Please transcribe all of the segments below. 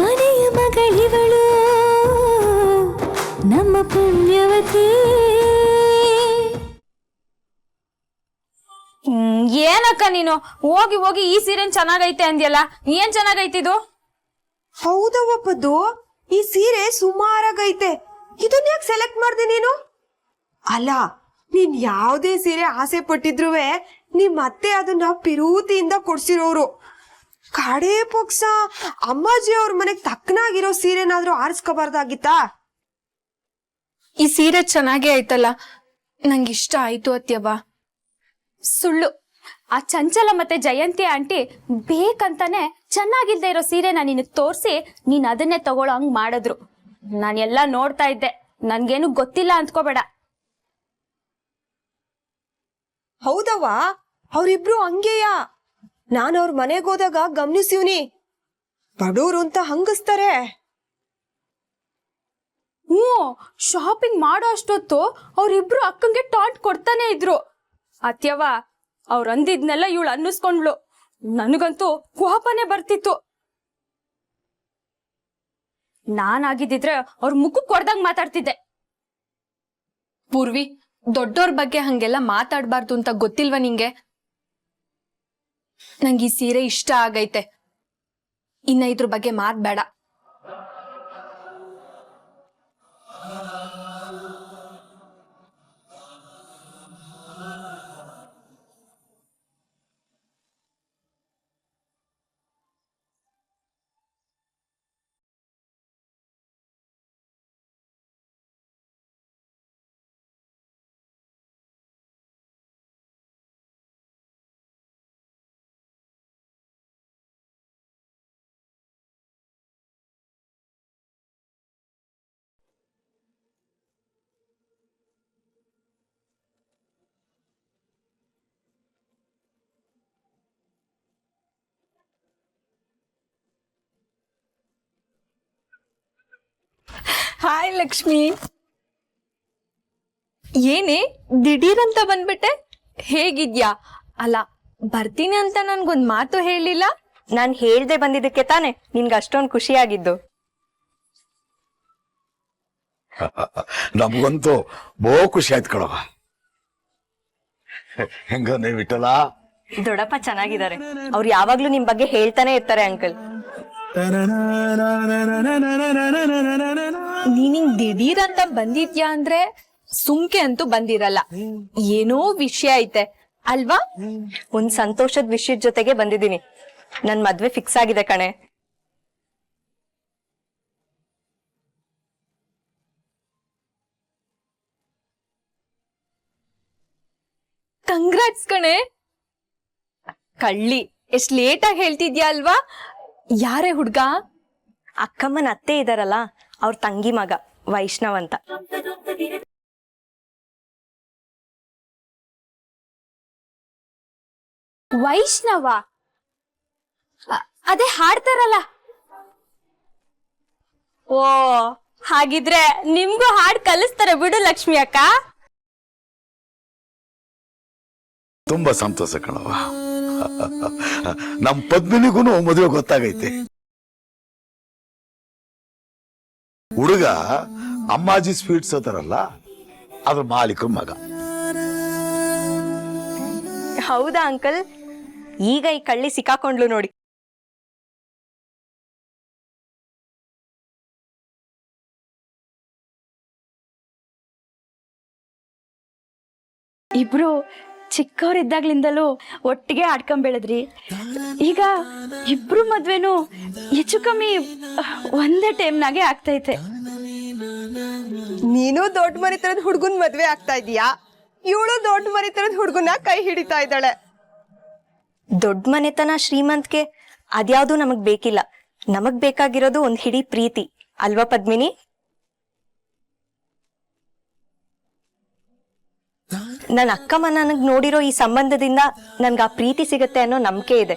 ಮನೆಯ ಮಗಳಿವಳು ನಮ್ಮ ಪುಣ್ಯವತಿ. ಏನಕ್ಕ ನೀನು ಹೋಗಿ ಹೋಗಿ ಈ ಸೀರೆ ಚೆನ್ನಾಗೈತೆ ಅಂದ್ಯಲ್ಲ, ಏನ್ ಚೆನ್ನಾಗೈತಿದು? ಹೌದವ್ವ ಪದ್ದು, ಈ ಸೀರೆ ಸುಮಾರಾಗೈತೆ. ಇದನ್ನ ಯಾಕೆ ಸೆಲೆಕ್ಟ್ ಮಾಡ್ದೆ ನೀನು? ಅಲ್ಲ, ನೀನ್ ಯಾವ್ದೇ ಸೀರೆ ಆಸೆ ಪಟ್ಟಿದ್ರುವೆ ನಿಮ್ ಅತ್ತೆ ಅದನ್ನ ಪಿರೂತಿಯಿಂದ ಕೊಡ್ಸಿರೋರು. ಕಡೆ ಪಕ್ಷ ಅಮ್ಮಾಜಿ ಅವ್ರ ಮನೆಗ್ ತಕ್ಕನಾಗಿರೋ ಸೀರೆನಾದ್ರೂ ಆರಿಸ್ಕೋಬಾರ್ದಾಗಿತ್ತಾ? ಈ ಸೀರೆ ಚೆನ್ನಾಗೇ ಆಯ್ತಲ್ಲ, ನಂಗಿಷ್ಟ ಆಯ್ತು ಅತ್ಯವ್ವ. ಸುಳ್ಳು. ಆ ಚಂಚಲ ಮತ್ತೆ ಜಯಂತಿ ಆಂಟಿ ಬೇಕಂತಾನೆ ಚೆನ್ನಾಗಿಲ್ದೇ ಇರೋ ಸೀರೆನ ನಿನಗ್ ತೋರ್ಸಿ ನೀನ್ ಅದನ್ನೇ ತಗೊಳ್ಳೋ ಹಂಗ್ ಮಾಡಿದ್ರು. ನಾನೆಲ್ಲ ನೋಡ್ತಾ ಇದ್ದೆ, ನನ್ಗೇನು ಗೊತ್ತಿಲ್ಲ ಅಂದ್ಕೋಬೇಡ. ಹೌದವ್ವ, ಅವ್ರಿಬ್ರು ಹಂಗೆಯ. ನಾನು ಅವ್ರ ಮನೆಗೆ ಹೋದಾಗ ಗಮನಿಸಿವ್ನಿ. ಬಡೂರು ಅಂತ ಹಂಗಸ್ತಾರೆ. ಶಾಪಿಂಗ್ ಮಾಡೋ ಅಷ್ಟೊತ್ತು ಅವ್ರಿಬ್ರು ಅಕ್ಕಂಗೆ ಟಾಂಟ್ ಕೊಡ್ತಾನೆ ಇದ್ರು. ಅತ್ಯವ್ವ, ಅವ್ರ ಅಂದಿದ್ನೆಲ್ಲ ಇವಳು ಅನ್ನಿಸ್ಕೊಂಡ್ಲು. ನನಗಂತೂ ಕೋಪನೇ ಬರ್ತಿತ್ತು. ನಾನಾಗಿದ್ದಿದ್ರೆ ಅವ್ರ ಮುಖಕ್ಕೆ ಕೊಡ್ದಂಗ್ ಮಾತಾಡ್ತಿದ್ದೆ. ಪೂರ್ವಿ, ದೊಡ್ಡೋರ್ ಬಗ್ಗೆ ಹಂಗೆಲ್ಲ ಮಾತಾಡ್ಬಾರ್ದು ಅಂತ ಗೊತ್ತಿಲ್ವಾ ನಿಂಗೆ? ನಂಗೆ ಈ ಸೀರೆ ಇಷ್ಟ ಆಗೈತೆ, ಇನ್ನ ಇದ್ರ ಬಗ್ಗೆ ಮಾತ್ಬೇಡ. ಹಾಯ್ ಲಕ್ಷ್ಮಿ, ಏನೇ ದಿಢೀರಂತ ಬಂದ್ಬಿಟ್ಟೆ? ಹೇಗಿದ್ಯಾ? ಅಲ್ಲ, ಬರ್ತೀನಿ ಅಂತ ನನ್ಗೊಂದ್ ಮಾತು ಹೇಳಿಲ್ಲ. ನಾನ್ ಹೇಳ್ದೆ ಬಂದಿದ್ದಕ್ಕೆ ತಾನೆ ನಿನ್ಗೆ ಅಷ್ಟೊಂದು ಖುಷಿಯಾಗಿದ್ದು. ನಮಗಂತೂ ಬಹು ಖುಷಿ ಆಯ್ತು ಕಣವ. ಹೆಂಗನೆ ವಿಠಲ? ದೊಡ್ಡಪ್ಪ ಚೆನ್ನಾಗಿದ್ದಾರೆ. ಅವ್ರು ಯಾವಾಗ್ಲೂ ನಿಮ್ ಬಗ್ಗೆ ಹೇಳ್ತಾನೆ ಇರ್ತಾರೆ ಅಂಕಲ್. ನೀನಿಂಗ್ ದಿಢೀರ್ ಅಂತ ಬಂದಿದ್ಯಾ ಅಂದ್ರೆ ಸುಮ್ಕೆ ಅಂತೂ ಬಂದಿರಲ್ಲ, ಏನೋ ವಿಷಯ ಐತೆ ಅಲ್ವಾ? ಒಂದ್ ಸಂತೋಷದ ವಿಷಯದ ಜೊತೆಗೆ ಬಂದಿದ್ದೀನಿ. ನನ್ ಮದ್ವೆ ಫಿಕ್ಸ್ ಆಗಿದೆ ಕಣೆ. ಕಂಗ್ರಾಟ್ಸ್ ಕಣೆ. ಕಳ್ಳಿ, ಎಷ್ಟ್ ಲೇಟ್ ಆಗಿ ಹೇಳ್ತಿದ್ಯಾ ಅಲ್ವಾ? ಯಾರೇ ಹುಡ್ಗ? ಅಕ್ಕಮ್ಮನ ಅತ್ತೆ ಇದಾರಲ್ಲ, ಅವ್ರ ತಂಗಿ ಮಗ ವೈಷ್ಣವ್ ಅಂತ. ವೈಷ್ಣವ? ಅದೇ ಹಾಡ್ತಾರಲ್ಲ? ಓ, ಹಾಗಿದ್ರೆ ನಿಮ್ಗೂ ಹಾಡ್ ಕಲಿಸ್ತಾರೆ ಬಿಡು ಲಕ್ಷ್ಮಿ ಅಕ್ಕ. ತುಂಬಾ ಸಂತೋಷ ಕಣವ. ನಮ್ ಪದ್ಮಿನಿಗೂ ಮದುವೆ ಗೊತ್ತಾಗೈತೆ. ಹುಡುಗ ಅಮ್ಮಾಜಿ ಸ್ವೀಟ್ಸ್ ಅಂತಾರಲ್ಲ, ಅದ್ರ ಮಾಲೀಕರ ಮಗ. ಹೌದಾ ಅಂಕಲ್? ಈಗ ಈ ಕಳ್ಳಿ ಸಿಕ್ಕಾಕೊಂಡ್ಲು ನೋಡಿ. ಇಬ್ರು ಚಿಕ್ಕವರಿದ್ದಾಗ್ಲಿಂದಲೂ ಒಟ್ಟಿಗೆ ಆಡ್ಕೊಂಡ್ ಬೆಳೆದ್ರಿ. ಈಗ ಇಬ್ರು ಮದ್ವೆನು ಹೆಚ್ಚು ಕಮ್ಮಿ ಒಂದೇ ಟೈಮ್ನಾಗೆ ಆಗ್ತೈತೆ. ನೀನು ದೊಡ್ಡ ಮರಿತರದ ಹುಡ್ಗನ್ ಮದ್ವೆ ಆಗ್ತಾ ಇದೀಯಾ, ಇವಳು ದೊಡ್ಡ ಮರಿತರದ ಹುಡ್ಗನ ಕೈ ಹಿಡಿತಾ ಇದ್ದಾಳೆ. ದೊಡ್ಡ ಮನೆತನ ಶ್ರೀಮಂತ್ಗೆ ಅದ್ಯಾವ್ದು ನಮಗ್ ಬೇಕಿಲ್ಲ. ನಮಗ್ ಬೇಕಾಗಿರೋದು ಒಂದ್ ಹಿಡಿ ಪ್ರೀತಿ ಅಲ್ವಾ ಪದ್ಮಿನಿ? ನನ್ನ ಅಕ್ಕಮ್ಮ ನನಗ್ ನೋಡಿರೋ ಈ ಸಂಬಂಧದಿಂದ ನನ್ಗ ಆ ಪ್ರೀತಿ ಸಿಗತ್ತೆ ಅನ್ನೋ ನಂಬಿಕೆ ಇದೆ.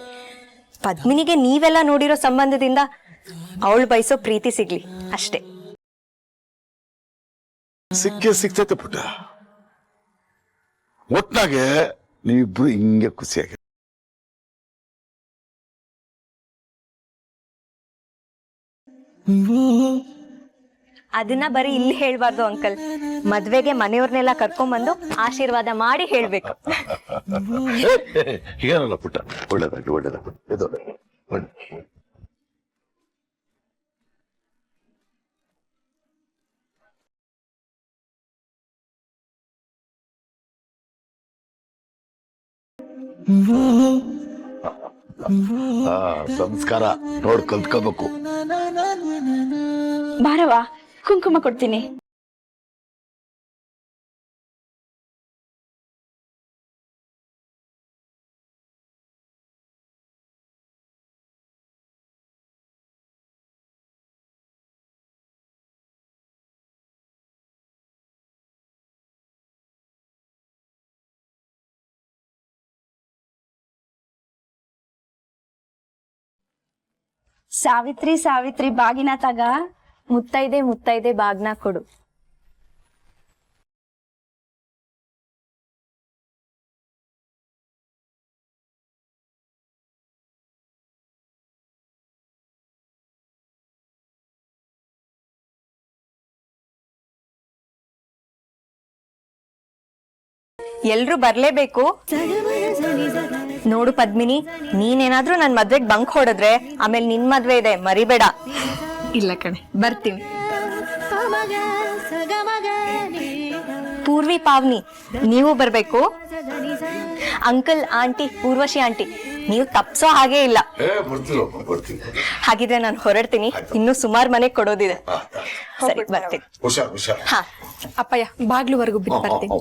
ಪದ್ಮಿನಿಗೆ ನೀವೆಲ್ಲ ನೋಡಿರೋ ಸಂಬಂಧದಿಂದ ಅವಳು ಬಯಸೋ ಪ್ರೀತಿ ಸಿಗ್ಲಿ ಅಷ್ಟೇ. ಸಿಕ್ತೈತೆ ಪುಟ್ಟ. ಒಟ್ನಾಗೆ ನೀವಿಬ್ರು ಹಿಂಗೆ ಖುಷಿಯಾಗಿ ಆ ಅದನ್ನ ಬರೀ ಇಲ್ಲಿ ಹೇಳ್ಬಾರ್ದು ಅಂಕಲ್, ಮದ್ವೆಗೆ ಮನೆಯವ್ರನ್ನೆಲ್ಲ ಕರ್ಕೊಂಬಂದು ಆಶೀರ್ವಾದ ಮಾಡಿ ಹೇಳ್ಬೇಕು. ಏನಲ್ಲ ಪುಟ್ಟ, ಒಳ್ಳೇದಾಗ್ಲಿ ಒಳ್ಳೇದಾಗ್ಲಿ. ಇದು ಒಳ್ಳೆ. ಸಂಸ್ಕಾರ ನೋಡ್ ಕಲ್ತ್ಕೋಬೇಕು. ಬಾರವಾ ಕುಂಕುಮ ಕೊಡ್ತೀನಿ. ಸಾವಿತ್ರಿ ಸಾವಿತ್ರಿ ಬಾಗಿನ ತಗ. ಮುತ್ತೈದೆ ಮುತ್ತೈದೆ ಬಾಗ್ನ ಕೊಡು. ಎಲ್ರು ಬರ್ಲೇಬೇಕು. ನೋಡು ಪದ್ಮಿನಿ, ನೀನೇನಾದ್ರೂ ನನ್ ಮದ್ವೆಗ್ ಬಂಕ್ ಹೊಡೆದ್ರೆ ಆಮೇಲೆ ನಿನ್ ಮದ್ವೆ ಇದೆ, ಮರಿಬೇಡ. ಇಲ್ಲ ಕಣೆ, ಬರ್ತೀವಿ. ಪೂರ್ವಿ ಪಾವ್ನಿ ನೀವು ಬರ್ಬೇಕು. ಅಂಕಲ್ ಆಂಟಿ ಪೂರ್ವಶಿ ಆಂಟಿ ನೀವು ತಪ್ಸೋ ಹಾಗೆ ಇಲ್ಲ. ಹಾಗಿದ್ರೆ ನಾನು ಹೊರಡ್ತೀನಿ, ಇನ್ನು ಸುಮಾರು ಮನೆಗ್ ಕೊಡೋದಿದೆ. ಸರಿ ಬರ್ತೀನಿ. ಹುಷಾರ್ ಹುಷಾರ್. ಹಾ ಅಪ್ಪಯ್ಯ ಬಾಗ್ಲುವರೆಗೂ ಬಿಟ್ಟು ಬರ್ತೀನಿ.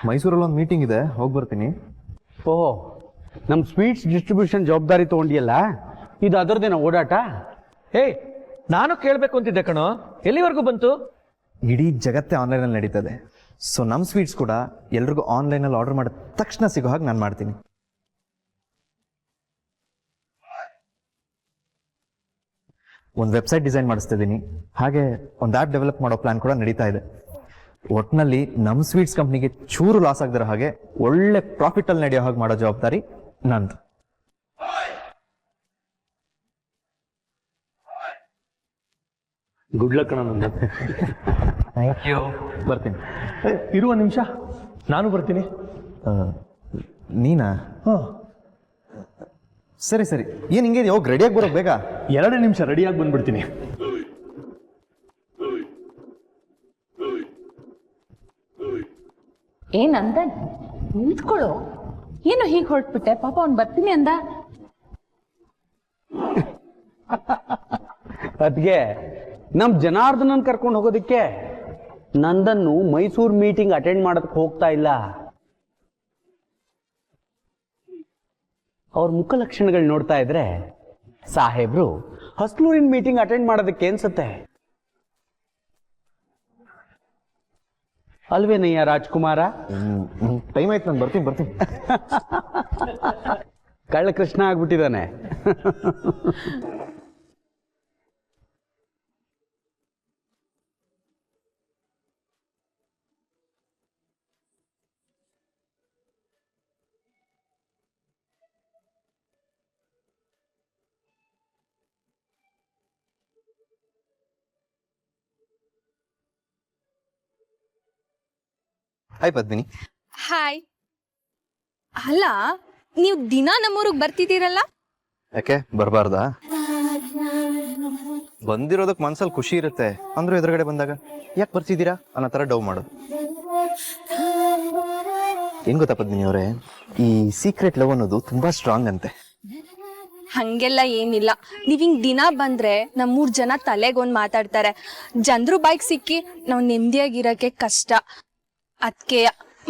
ಮೈಸೂರಲ್ಲಿ ಒಂದು ಮೀಟಿಂಗ್ ಇದೆ, ಹೋಗಿ ಬರ್ತೀನಿ. ಓಹೋ, ನಮ್ಮ ಸ್ವೀಟ್ಸ್ ಡಿಸ್ಟ್ರಿಬ್ಯೂಷನ್ ಜವಾಬ್ದಾರಿ ತೊಗೊಂಡಿಯಲ್ಲ, ಇದು ಅದರದೇನೋ ಓಡಾಟ? ಹೇ, ನಾನು ಕೇಳಬೇಕು ಅಂತಿದ್ದೆ ಕಣೋ, ಎಲ್ಲಿವರೆಗೂ ಬಂತು? ಇಡೀ ಜಗತ್ತೇ ಆನ್ಲೈನಲ್ಲಿ ನಡೀತದೆ. ಸೊ ನಮ್ಮ ಸ್ವೀಟ್ಸ್ ಕೂಡ ಎಲ್ರಿಗೂ ಆನ್ಲೈನಲ್ಲಿ ಆರ್ಡರ್ ಮಾಡಿದ ತಕ್ಷಣ ಸಿಗೋ ಹಾಗೆ ನಾನು ಮಾಡ್ತೀನಿ. ಒಂದು ವೆಬ್ಸೈಟ್ ಡಿಸೈನ್ ಮಾಡಿಸ್ತಿದ್ದೀನಿ, ಹಾಗೆ ಒಂದು ಆ್ಯಪ್ ಡೆವಲಪ್ ಮಾಡೋ ಪ್ಲಾನ್ ಕೂಡ ನಡೀತಾ ಇದೆ. ಒಟ್ಟಿನಲ್ಲಿ ನಮ್ಮ ಸ್ವೀಟ್ಸ್ ಕಂಪ್ನಿಗೆ ಚೂರು ಲಾಸ್ ಆಗದಿರೋ ಹಾಗೆ ಒಳ್ಳೆ ಪ್ರಾಫಿಟಲ್ಲಿ ನಡೆಯೋ ಹಾಗೆ ಮಾಡೋ ಜವಾಬ್ದಾರಿ ನಂದು. ಗುಡ್ ಲಕ್ ಕಣ. ನಂದು ಥ್ಯಾಂಕ್ ಯು. ಬರ್ತೀನಿ. ಇರುವ ನಿಮಿಷ, ನಾನು ಬರ್ತೀನಿ. ನೀನಾ? ಸರಿ ಸರಿ, ಏನು ಹಿಂಗೆ ಹೋಗಿ ರೆಡಿಯಾಗಿ ಬರೋ ಬೇಗ. 2 ನಿಮಿಷ ರೆಡಿಯಾಗಿ ಬಂದ್ಬಿಡ್ತೀನಿ. ಏನಂದ? ನಿಂತ್ಕೊಳ್ಳು. ಏನು ಹೀಗೆ ಹೊರಟ್ಬಿಟ್ಟೆ? ಪಾಪ ಅವ್ನು ಬರ್ತೀನಿ ಅಂದ. ಅದ್ಗೆ ನಮ್ ಜನಾರ್ದನನ್ ಕರ್ಕೊಂಡು ಹೋಗೋದಕ್ಕೆ ನಂದನ್ನು ಮೈಸೂರು ಮೀಟಿಂಗ್ ಅಟೆಂಡ್ ಮಾಡೋದಕ್ಕೆ ಹೋಗ್ತಾ ಇಲ್ಲ. ಅವ್ರ ಮುಖ ಲಕ್ಷಣಗಳು ನೋಡ್ತಾ ಇದ್ರೆ ಸಾಹೇಬ್ರು ಹಸ್ಲೂರಿನ ಮೀಟಿಂಗ್ ಅಟೆಂಡ್ ಮಾಡೋದಕ್ಕೆ ಅನ್ಸುತ್ತೆ. ಅಲ್ವೇನಯ್ಯ ರಾಜ್ಕುಮಾರ? ಟೈಮ್ ಆಯ್ತು, ನಾನು ಬರ್ತೀನಿ. ಕಳ್ಳ ಕೃಷ್ಣ ಆಗ್ಬಿಟ್ಟಿದ್ದಾನೆ. ಹಾಯ್ ಪದ್ಮಿನಿ. ಹಾಯ್. ಅಲ್ಲ, ನೀವು ದಿನ ನಮ್ಮೂರಿಗೆ ಬರ್ತಿದ್ದೀರಲ್ಲ? ಯಾಕೆ ಬರಬಾರ್ದಾ? ಬಂದಿರೋದಕ್ಕೆ ಮನ್ಸಲ್ಲಿ ಖುಷಿ ಇರುತ್ತೆ, ಅಂದ್ರೂ ಎದುರುಗಡೆ ಬಂದಾಗ ಯಾಕೆ ಬರ್ತಿದ್ದೀರಾ ಅನ್ನೋ ಥರ ಡವ್ ಮಾಡೋದು. ಏನ್ ಗೊತ್ತಾ ಪದ್ಮಿನಿ ಅವರೇ, ಈ ಸೀಕ್ರೆಟ್ ಲವ್ ಅನ್ನೋದು ತುಂಬಾ ಸ್ಟ್ರಾಂಗ್ ಅಂತೆ. ಹಂಗೆಲ್ಲ ಏನಿಲ್ಲ. ನೀವ್ ಹಿಂಗ್ ದಿನ ಬಂದ್ರೆ ನಮ್ಮೂರ್ ಜನ ತಲೆಗೊಂದ್ ಮಾತಾಡ್ತಾರೆ. ಜನ್ರು ಬಾಯ್ಗೆ ಸಿಕ್ಕಿ ನಾವ್ ನೆಮ್ಮದಿಯಾಗಿರಕ್ಕೆ ಕಷ್ಟ. ಅದ್ಕೆ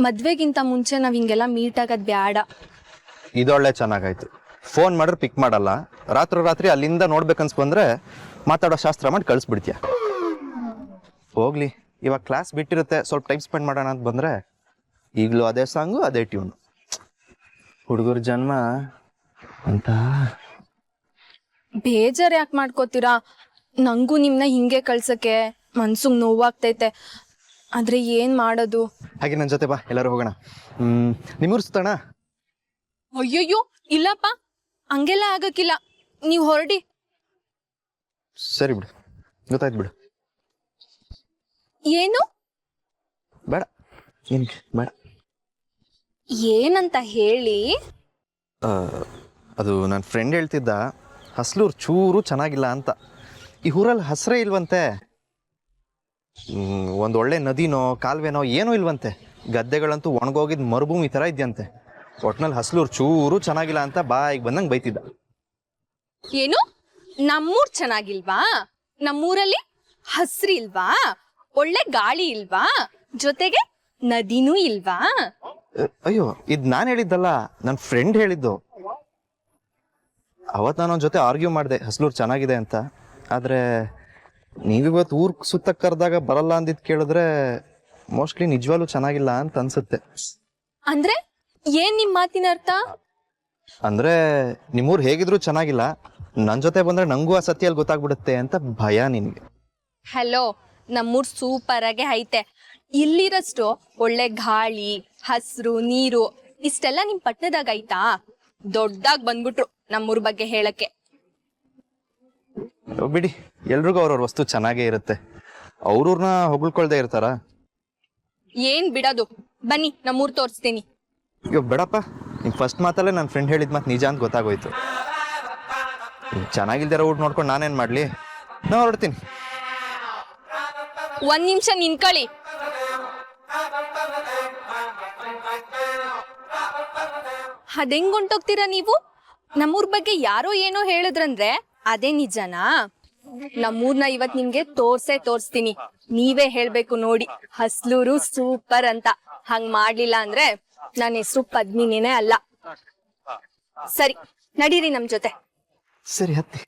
ಮದ್ವೆಗಿಂತ ಮುಂಚೆ ನಾವ್ ಹಿಂಗೆಲ್ಲ ಮೀಟ್ ಆಗೋದ್ ಬ್ಯಾಡ. ಇದೊಳ್ಳೆ ಚೆನ್ನಾಗಾಯ್ತು. ಫೋನ್ ಮಾಡ್ರೆ ಪಿಕ್ ಮಾಡಲ್ಲ, ರಾತ್ರಿ ಅಲ್ಲಿಂದ ನೋಡ್ಬೇಕನ್ಸ್ ಬಂದ್ರೆ ಮಾತಾಡೋ ಶಾಸ್ತ್ರ ಮಾಡಿ ಕಳಿಸ್ಬಿಡ್ತೀಯ. ಹೋಗ್ಲಿ, ಇವಾಗ ಕ್ಲಾಸ್ ಬಿಟ್ಟಿರುತ್ತೆ, ಸ್ವಲ್ಪ ಟೈಮ್ ಸ್ಪೆಂಡ್ ಮಾಡೋಣ ಅಂತ ಬಂದ್ರೆ ಈಗಲೂ ಅದೇ ಸಾಂಗು ಅದೇ ಟ್ಯೂನ್. ಹುಡುಗರ ಜನ್ಮ ಅಂತ ಬೇಜಾರ್ ಯಾಕೆ ಮಾಡ್ಕೋತೀರಾ? ನಂಗೂ ನಿಮ್ನ ಹಿಂಗೆ ಕಳ್ಸಕ್ಕೆ ಮನ್ಸುಗ್ ನೋವಾಗ್ತೈತೆ. ಆದ್ರೆ ಏನ್ ಮಾಡೋದು? ಹಾಗೆ ನನ್ನ ಜೊತೆ ಬಾ, ಎಲ್ಲರೂ ಹೋಗೋಣ. ನಿಮ್ಮೂರು ಸುತ್ತೋಣ. ಅಯ್ಯಯ್ಯೋ ಇಲ್ಲಪ್ಪ, ಹಂಗೆಲ್ಲ ಆಗಕ್ಕಿಲ್ಲ, ನೀವ್ ಹೊರಡಿ. ಸರಿ ಬಿಡು, ಗೊತ್ತಾಯ್ತು ಬಿಡು. ಏನು? ಬೇಡ, ಏನಕ್ಕೆ ಬೇಡ. ಏನಂತ ಹೇಳಿ. ಅದು ನನ್ನ ಫ್ರೆಂಡ್ ಹೇಳ್ತಿದ್ದ, ಹಸ್ಲೂರು ಚೂರು ಚೆನ್ನಾಗಿಲ್ಲ ಅಂತ. ಈ ಊರಲ್ಲಿ ಹಸ್ರೇ ಇಲ್ವಂತೆ. ಒಂದು ಒಳ್ಳೆ ನದಿನೋ ಕಾಲುವೆನೋ ಏನೂ ಇಲ್ವಂತೆ. ಗದ್ದೆಗಳಂತೂ ಒಣಗೋಗಿದ್ ಮರುಭೂಮಿ ಥರ ಇದೆಯಂತೆ. ಒಟ್ನಲ್ಲಿ ಹಸ್ಲೂರು ಚೂರು ಚೆನ್ನಾಗಿಲ್ಲ ಅಂತ ಬಾಯಿಗೆ ಬಂದಂಗೆ ಬೈತಿದ್ದ. ಏನು? ನಮ್ಮೂರ್ ಚೆನ್ನಾಗಿಲ್ವಾ? ನಮ್ಮೂರಲ್ಲಿ ಹಸ್ರಿ ಇಲ್ವಾ? ಒಳ್ಳೆ ಗಾಳಿ ಇಲ್ವಾ? ಜೊತೆಗೆ ನದಿನೂ ಇಲ್ವಾ? ಅಯ್ಯೋ, ಇದು ನಾನು ಹೇಳಿದ್ದಲ್ಲ, ನನ್ನ ಫ್ರೆಂಡ್ ಹೇಳಿದ್ದು. ಅವತ್ತು ನಾನು ಅವನ ಜೊತೆ ಆರ್ಗ್ಯೂ ಮಾಡಿದೆ ಹಸ್ಲೂರು ಚೆನ್ನಾಗಿದೆ ಅಂತ. ಆದರೆ ನೀವಿವತ್ತು ಊರ್ ಸುತ್ತ ಕರೆದಾಗ ಬರಲ್ಲ ಅಂದಿದ್ದು ಕೇಳಿದ್ರೆ ಮೋಸ್ಟ್ಲಿ ನಿಜವಾಗ್ಲೂ ಚೆನ್ನಾಗಿಲ್ಲ ಅಂತ ಅನ್ಸುತ್ತೆ. ಅಂದ್ರೆ ಏನ್ ನಿಮ್ ಮಾತಿನ ಅರ್ಥ? ಅಂದ್ರೆ ನಿಮ್ಮೂರು ಹೇಗಿದ್ರು ಚೆನ್ನಾಗಿಲ್ಲ, ನನ್ನ ಜೊತೆ ಬಂದ್ರೆ ನಂಗೂ ಆ ಸತ್ಯಲ್ಲಿ ಗೊತ್ತಾಗ್ಬಿಡುತ್ತೆ ಅಂತ ಭಯ ನಿನ್ಗೆ. ಹಲೋ, ನಮ್ಮೂರ್ ಸೂಪರ್ ಆಗಿ ಐತೆ. ಇಲ್ಲಿರಷ್ಟು ಒಳ್ಳೆ ಗಾಳಿ, ಹಸ್ರು, ನೀರು ಇಷ್ಟೆಲ್ಲ ನಿಮ್ ಪಟ್ಟಣದಾಗ ಐತಾ? ದೊಡ್ಡದಾಗ್ ಬಂದ್ಬಿಟ್ರು ನಮ್ಮೂರ್ ಬಗ್ಗೆ ಹೇಳಕ್ಕೆ. ಬಿಡಿ, ಎಲ್ರಿಗೂ ಅವ್ರವ್ರ ವಸ್ತು ಚೆನ್ನಾಗೇ ಇರುತ್ತೆ. ಅವ್ರವ್ರನ್ನ ಹೊಗಳ್ಕೊಳ್ದೇ ಇರ್ತಾರ? ಏನ್ ಬಿಡೋದು, ಬನ್ನಿ ನಮ್ಮೂರ್ ತೋರಿಸ್ತೀನಿ. ಅಯ್ಯೋ ಬೇಡಪ್ಪ, ನಿಮ್ ಫಸ್ಟ್ ಮಾತಲ್ಲೇ ನನ್ನ ಫ್ರೆಂಡ್ ಹೇಳಿದ ಮಾತು ನಿಜ ಅಂತ ಗೊತ್ತಾಗೋಯ್ತು. ಚೆನ್ನಾಗಿಲ್ದಿರೋ ಊಟ ನೋಡ್ಕೊಂಡು ನಾನೇನ್ ಮಾಡ್ಲಿ? ನಾ ಹೊರಡ್ತೀನಿ. ಒಂದ್ ನಿಮಿಷ ನಿನ್ಕಳಿ. ಅದೆಂಗ್ ಹೊಂಟೋಗ್ತೀರಾ ನೀವು? ನಮ್ಮೂರ್ ಬಗ್ಗೆ ಯಾರೋ ಏನೋ ಹೇಳಿದ್ರಂದ್ರೆ ಅದೇ ನಿಜನಾ? ನಮ್ಮೂರ್ನ ಇವತ್ ನಿಮ್ಗೆ ತೋರ್ಸ್ತೀನಿ. ನೀವೇ ಹೇಳ್ಬೇಕು ನೋಡಿ, ಹಸ್ಲೂರು ಸೂಪರ್ ಅಂತ. ಹಂಗ್ ಮಾಡ್ಲಿಲ್ಲ ಅಂದ್ರೆ ನನ್ನ ಹೆಸರು ಪದ್ಮಿನಿನೇ ಅಲ್ಲ. ಸರಿ, ನಡೀರಿ ನಮ್ ಜೊತೆ. ಸರಿ, ಹತ್ತಿ.